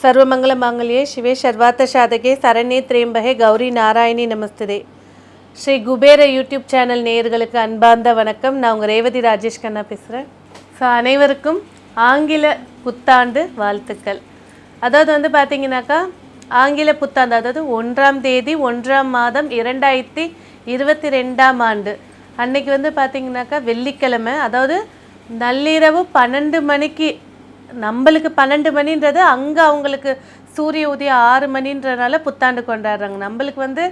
सर्वमंगल मांगल्ये शिवे सर्वार्थ साधके சரண்யே திரியம்பகே கௌரி நாராயணி நமஸ்தே. Sri Kubera YouTube channel நேயர்களுக்கு அன்பார்ந்த வணக்கம். நான் உங்கள் ரேவதி ராஜேஷ் கண்ணா பேசுகிறேன். ஸோ அனைவருக்கும் ஆங்கில புத்தாண்டு வாழ்த்துக்கள். அதாவது பார்த்தீங்கன்னாக்கா ஆங்கில புத்தாண்டு, அதாவது 1ஆம் தேதி 1ஆம் மாதம் 2022ஆம் ஆண்டு அன்னைக்கு பார்த்தீங்கன்னாக்கா வெள்ளிக்கிழமை, அதாவது நள்ளிரவு 12 மணிக்கு, நம்மளுக்கு 12 மணின்றது அங்கே அவங்களுக்கு சூரிய உதயம் 6 மணின்றனால புத்தாண்டு கொண்டாடுறாங்க. நம்மளுக்கு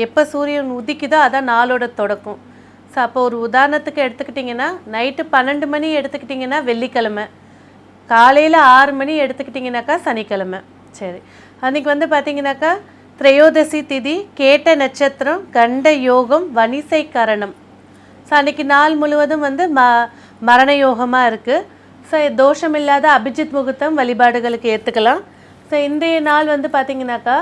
எப்போ சூரியன் உதிக்குதோ அதான் நாளோட தொடக்கம். ஸோ அப்போ ஒரு உதாரணத்துக்கு எடுத்துக்கிட்டிங்கன்னா நைட்டு 12 மணி எடுத்துக்கிட்டிங்கன்னா வெள்ளிக்கிழமை, காலையில் 6 மணி எடுத்துக்கிட்டிங்கனாக்கா சனிக்கிழமை. சரி, அன்றைக்கி பார்த்திங்கனாக்கா திரையோதசி திதி, கேட்ட நட்சத்திரம், கண்ட யோகம், வணிசை கரணம். ஸோ அன்றைக்கி நாள் முழுவதும் மரண யோகமாக இருக்குது. ஸோ தோஷம் இல்லாத அபிஜித் முகூர்த்தம் வழிபாடுகளுக்கு ஏற்றுக்கலாம். ஸோ இன்றைய நாள் பார்த்திங்கனாக்கா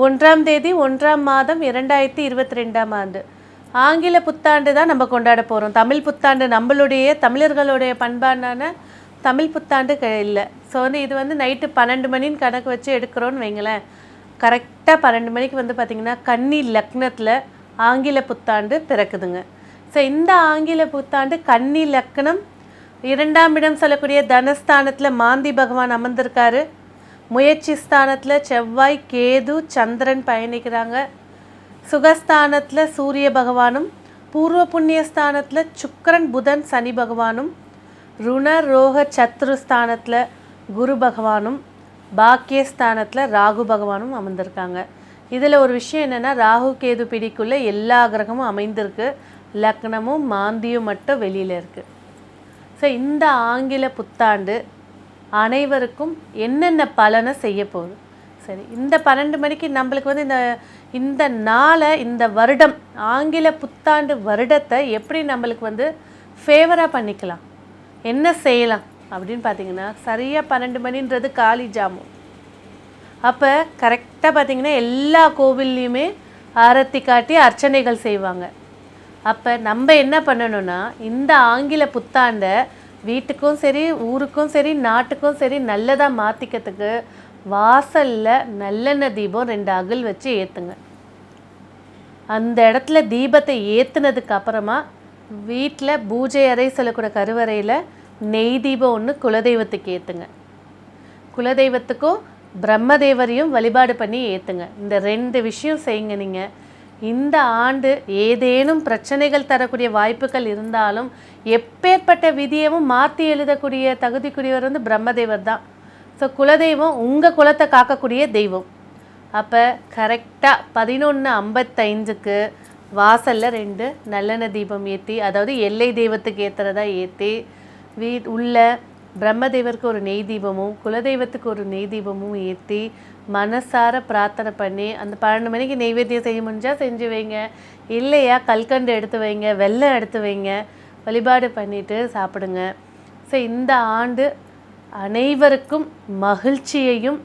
1ஆம் தேதி 1ஆம் மாதம் 2022ஆம் ஆண்டு ஆங்கில புத்தாண்டு தான் நம்ம கொண்டாட போகிறோம். தமிழ் புத்தாண்டு நம்மளுடைய தமிழர்களுடைய பண்பாடான தமிழ் புத்தாண்டு இல்லை. ஸோ இது நைட்டு 12 மணின்னு கணக்கு வச்சு எடுக்கிறோன்னு வைங்களேன். கரெக்டாக 12 மணிக்கு பார்த்திங்கன்னா கன்னி லக்னத்தில் ஆங்கில புத்தாண்டு பிறக்குதுங்க. ஸோ இந்த ஆங்கில புத்தாண்டு கன்னி லக்னம், 2ஆம் இடம் சொல்லக்கூடிய தனஸ்தானத்தில் மாந்தி பகவான் அமர்ந்திருக்காரு. முயற்சி ஸ்தானத்தில் செவ்வாய், கேது, சந்திரன் பயணிக்கிறாங்க. சுகஸ்தானத்தில் சூரிய பகவானும், பூர்வ புண்ணிய ஸ்தானத்தில் சுக்கிரன், புதன், சனி பகவானும், ருண ரோக சத்ருஸ்தானத்தில் குரு பகவானும், பாக்கியஸ்தானத்தில் ராகு பகவானும் அமர்ந்திருக்காங்க. இதில் ஒரு விஷயம் என்னென்னா, ராகு கேது பிடிக்குள்ளே எல்லா கிரகமும் அமைந்திருக்கு, லக்னமும் மாந்தியும் மட்டும் வெளியில் இருக்குது. ஸோ இந்த ஆங்கில புத்தாண்டு அனைவருக்கும் என்னென்ன பலனை செய்ய போகுது? சரி, இந்த 12 மணிக்கு நம்மளுக்கு இந்த நாளை, இந்த வருடம், ஆங்கில புத்தாண்டு வருடத்தை எப்படி நம்மளுக்கு ஃபேவராக பண்ணிக்கலாம், என்ன செய்யலாம் அப்படின்னு பார்த்தீங்கன்னா, சரியாக 12 மணின்றது காலி ஜாமுன். அப்போ கரெக்டாக பார்த்திங்கன்னா எல்லா கோவில்லையுமே ஆரத்தி காட்டி அர்ச்சனைகள் செய்வாங்க. அப்போ நம்ம என்ன பண்ணணும்னா, இந்த ஆங்கில புத்தாண்டை வீட்டுக்கும் சரி, ஊருக்கும் சரி, நாட்டுக்கும் சரி நல்லதாக மாற்றிக்கிறதுக்கு வாசலில் நல்லெண்ணெய் தீபம் 2 அகல் வச்சு ஏற்றுங்க. அந்த இடத்துல தீபத்தை ஏற்றுனதுக்கு அப்புறமா வீட்டில் பூஜை அறை சொல்லக்கூடிய கருவறையில் நெய் தீபம் 1 குலதெய்வத்துக்கு ஏற்றுங்க. குலதெய்வத்துக்கும் பிரம்மதேவரையும் வழிபாடு பண்ணி ஏற்றுங்க. இந்த 2 விஷயம் செய்யுங்க. நீங்கள் இந்த ஆண்டு ஏதேனும் பிரச்சனைகள் தரக்கூடிய வாய்ப்புகள் இருந்தாலும் எப்பேற்பட்ட விதியவும் மாற்றி எழுதக்கூடிய தகுதிக்குரியவர் பிரம்மதேவர் தான். ஸோ குலதெய்வம் உங்கள் குலத்தை காக்கக்கூடிய தெய்வம். அப்போ கரெக்டாக 11:55க்கு வாசலில் 2 நல்லெண்ணெய் தீபம் ஏற்றி, அதாவது எல்லை தெய்வத்துக்கு ஏற்றுறதா ஏற்றி, உள்ள பிரம்மதேவருக்கு ஒரு நெய் தீபமும் குலதெய்வத்துக்கு ஒரு நெய் தீபமும் ஏற்றி மனசார பிரார்த்தனை பண்ணி, அந்த 12 மணிக்கு நெய்வேத்தியம் செய்ய முடிஞ்சால் செஞ்சு வைங்க, இல்லையா கல்கண்டு எடுத்து வைங்க, வெல்லம் எடுத்து வைங்க, வழிபாடு பண்ணிவிட்டு சாப்பிடுங்க. ஸோ இந்த ஆண்டு அனைவருக்கும் மகிழ்ச்சியையும்,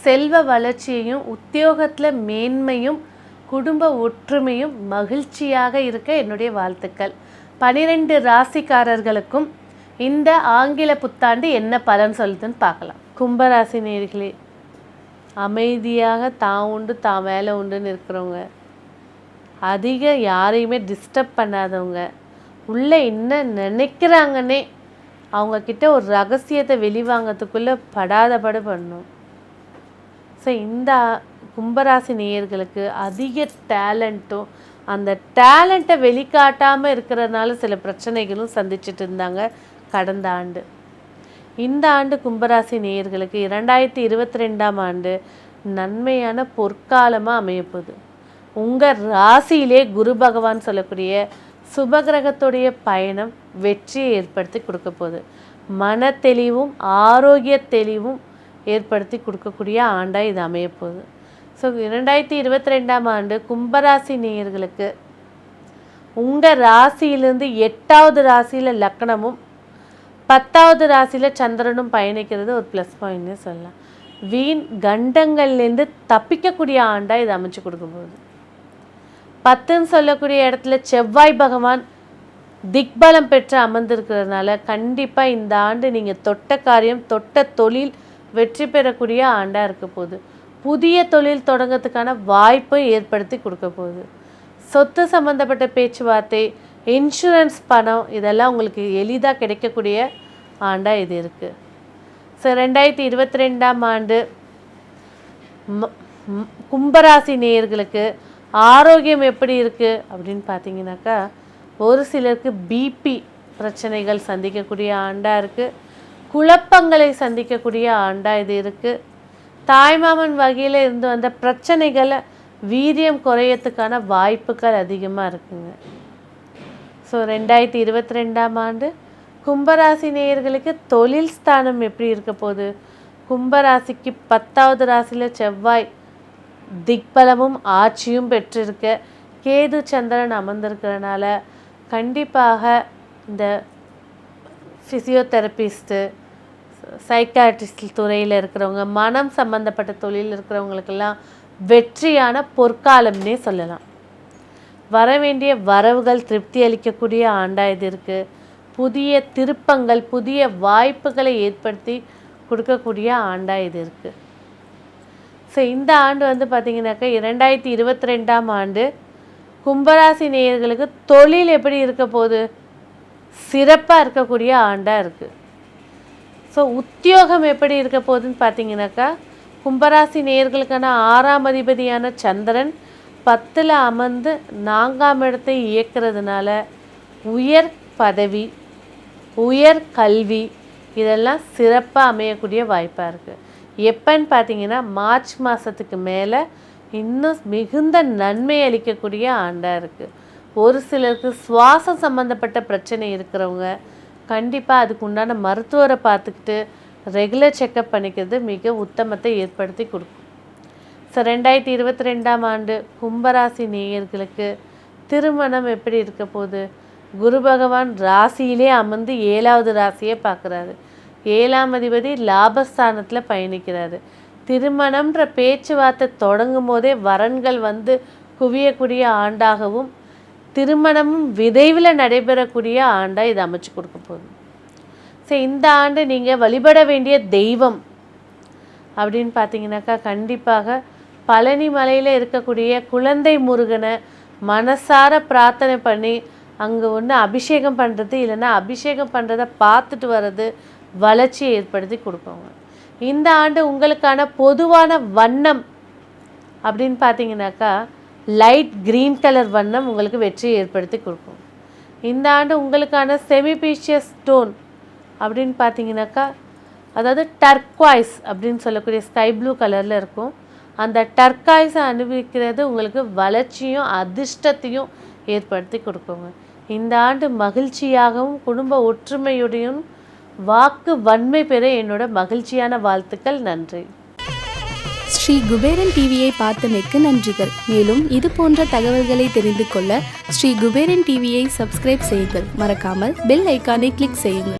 செல்வ வளர்ச்சியையும், உத்தியோகத்தில் மேன்மையும், குடும்ப ஒற்றுமையும், மகிழ்ச்சியாக இருக்க என்னுடைய வாழ்த்துக்கள். 12 ராசிக்காரர்களுக்கும் இந்த ஆங்கில புத்தாண்டு என்ன பலன் சொல்லுதுன்னு பார்க்கலாம். கும்பராசி நேயர்களே, அமைதியாக தான் உண்டு தான் வேலை உண்டுன்னு இருக்கிறவங்க, அதிக யாரையுமே டிஸ்டர்ப் பண்ணாதவங்க, உள்ளே என்ன நினைக்கிறாங்கன்னே அவங்கக்கிட்ட ஒரு ரகசியத்தை வெளிவாங்கிறதுக்குள்ளே படாதபடு பண்ணணும். ஸோ இந்த கும்பராசி நேயர்களுக்கு அதிக டேலண்ட்டும், அந்த டேலண்ட்டை வெளிக்காட்டாமல் இருக்கிறதுனால சில பிரச்சனைகளும் சந்திச்சுட்டு இருந்தாங்க கடந்த ஆண்டு. இந்த ஆண்டு கும்பராசி நேயர்களுக்கு 2022ஆம் ஆண்டு நன்மையான பொற்காலமாக அமையப்போகுது. உங்கள் ராசியிலே குரு பகவான் சொல்லக்கூடிய சுபகிரகத்துடைய பயணம் வெற்றியை ஏற்படுத்தி கொடுக்க போகுது. மன தெளிவும் ஆரோக்கிய தெளிவும் ஏற்படுத்தி கொடுக்கக்கூடிய ஆண்டாக இது அமையப்போகுது. ஸோ 2022ஆம் ஆண்டு கும்பராசி நேயர்களுக்கு உங்கள் ராசியிலேருந்து 8வது ராசியில் லக்னமும் 10வது ராசியில் சந்திரனும் பயணிக்கிறது ஒரு ப்ளஸ் பாயிண்ட்னு சொல்லலாம். வீண் கண்டங்கள்லேருந்து தப்பிக்கக்கூடிய ஆண்டாக இது அமைச்சு கொடுக்க போகுது. 10ன்னு சொல்லக்கூடிய இடத்துல செவ்வாய் பகவான் திக்பலம் பெற்று அமர்ந்திருக்கிறதுனால கண்டிப்பாக இந்த ஆண்டு நீங்கள் தொட்ட காரியம் தொட்ட தொழில் வெற்றி பெறக்கூடிய ஆண்டாக இருக்க போகுது. புதிய தொழில் தொடங்கிறதுக்கான வாய்ப்பை ஏற்படுத்தி கொடுக்க போகுது. சொத்து சம்மந்தப்பட்ட பேச்சுவார்த்தை, இன்சூரன்ஸ், பணம் இதெல்லாம் உங்களுக்கு எளிதாக கிடைக்கக்கூடிய ஆண்டாக இது இருக்குது. ஸோ 2022ஆம் ஆண்டு கும்பராசி நேயர்களுக்கு ஆரோக்கியம் எப்படி இருக்குது அப்படின்னு பார்த்தீங்கன்னாக்கா, ஒரு சிலருக்கு பிபி பிரச்சனைகள் சந்திக்கக்கூடிய ஆண்டாக இருக்குது. குழப்பங்களை சந்திக்கக்கூடிய ஆண்டாக இது இருக்குது. தாய்மாமன் வகையில் இருந்து வந்த பிரச்சனைகளை வீரியம் குறையத்துக்கான வாய்ப்புகள் அதிகமாக இருக்குங்க. ஸோ 2022ஆம் ஆண்டு கும்பராசி நேயர்களுக்கு தொழில் ஸ்தானம் எப்படி இருக்க போகுது? கும்பராசிக்கு 10வது ராசியில் செவ்வாய் திக்பலமும் ஆட்சியும் பெற்றிருக்க, கேது சந்திரன் அமர்ந்திருக்கிறனால கண்டிப்பாக இந்த ஃபிசியோதெரபிஸ்ட்டு, சைக்காட்ரிஸ்ட் துறையில் இருக்கிறவங்க, மனம் சம்பந்தப்பட்ட தொழில் இருக்கிறவங்களுக்கெல்லாம் வெற்றியான பொற்காலம்னே சொல்லலாம். வர வேண்டிய வரவுகள் திருப்தி அளிக்கக்கூடிய ஆண்டாக இது இருக்குது. புதிய திருப்பங்கள், புதிய வாய்ப்புகளை ஏற்படுத்தி கொடுக்கக்கூடிய ஆண்டாக இது இருக்குது. ஸோ இந்த ஆண்டு வந்து பார்த்திங்கனாக்கா 2022ஆம் ஆண்டு கும்பராசி நேயர்களுக்கு தொழில் எப்படி இருக்க போகுது? சிறப்பாக இருக்கக்கூடிய ஆண்டாக இருக்குது. ஸோ உத்தியோகம் எப்படி இருக்க போகுதுன்னு பார்த்தீங்கன்னாக்கா, கும்பராசி நேயர்களுக்கான 6ஆம் அதிபதியான சந்திரன் 10ல் அமர்ந்து 4ஆம் இடத்தை இயக்கிறதுனால உயர் பதவி, உயர் கல்வி இதெல்லாம் சிறப்பாக அமையக்கூடிய வாய்ப்பாக இருக்குது. எப்போன்னு பார்த்தீங்கன்னா மார்ச் மாதத்துக்கு மேலே இன்னும் மிகுந்த நன்மை அளிக்கக்கூடிய ஆண்டாக இருக்குது. ஒரு சிலருக்கு சுவாசம் சம்மந்தப்பட்ட பிரச்சனை இருக்கிறவங்க கண்டிப்பாக அதுக்கு உண்டான மருத்துவரை பார்த்துக்கிட்டு ரெகுலர் செக்கப் பண்ணிக்கிறது மிக உத்தமத்தை ஏற்படுத்தி கொடுக்கும். ஸோ 2022ஆம் ஆண்டு கும்பராசி நேயர்களுக்கு திருமணம் எப்படி இருக்க போகுது? குரு பகவான் ராசியிலே அமர்ந்து 7வது ராசியை பார்க்குறாரு. 7ஆம் அதிபதி லாபஸ்தானத்தில் பயணிக்கிறாரு. திருமணம்ன்ற பேச்சுவார்த்தை தொடங்கும் போதே வரன்கள் வந்து குவியக்கூடிய ஆண்டாகவும், திருமணமும் விரைவில் நடைபெறக்கூடிய ஆண்டாக இது அமைச்சு கொடுக்க போகுது. ஸோ இந்த ஆண்டு நீங்கள் வழிபட வேண்டிய தெய்வம் அப்படின்னு பார்த்தீங்கன்னாக்கா, கண்டிப்பாக பழனி மலையில் இருக்கக்கூடிய குழந்தை முருகனை மனசார பிரார்த்தனை பண்ணி அங்கே ஒன்று அபிஷேகம் பண்ணுறது, இல்லைன்னா அபிஷேகம் பண்ணுறதை பார்த்துட்டு வர்றது வளர்ச்சியை ஏற்படுத்தி கொடுப்பாங்க. இந்த ஆண்டு உங்களுக்கான பொதுவான வண்ணம் அப்படின்னு பார்த்தீங்கன்னாக்கா, லைட் க்ரீன் கலர் வண்ணம் உங்களுக்கு வெற்றியை ஏற்படுத்தி கொடுக்கும். இந்த ஆண்டு உங்களுக்கான செமிபீஷியஸ் ஸ்டோன் அப்படின்னு பார்த்தீங்கன்னாக்கா, அதாவது டர்க்வாய்ஸ் அப்படின்னு சொல்லக்கூடிய ஸ்கை ப்ளூ கலரில் இருக்கும். அந்த டர்க்காய்ஸை அனுபவிக்கிறது உங்களுக்கு வளர்ச்சியும் அதிர்ஷ்டத்தையும் ஏற்படுத்தி கொடுக்குங்க. இந்த ஆண்டு மகிழ்ச்சியாகவும் குடும்ப ஒற்றுமையுடையும் வாக்கு வன்மை பெற என்னோட மகிழ்ச்சியான வாழ்த்துக்கள். நன்றி. ஸ்ரீ குபேரன் டிவியை பார்த்தமைக்கு நன்றிகள். மேலும் இது போன்ற தகவல்களை தெரிந்து கொள்ள ஸ்ரீ குபேரன் டிவியை சப்ஸ்கிரைப் செய்யுங்கள். மறக்காமல் பெல் ஐக்கானை கிளிக் செய்யுங்கள்.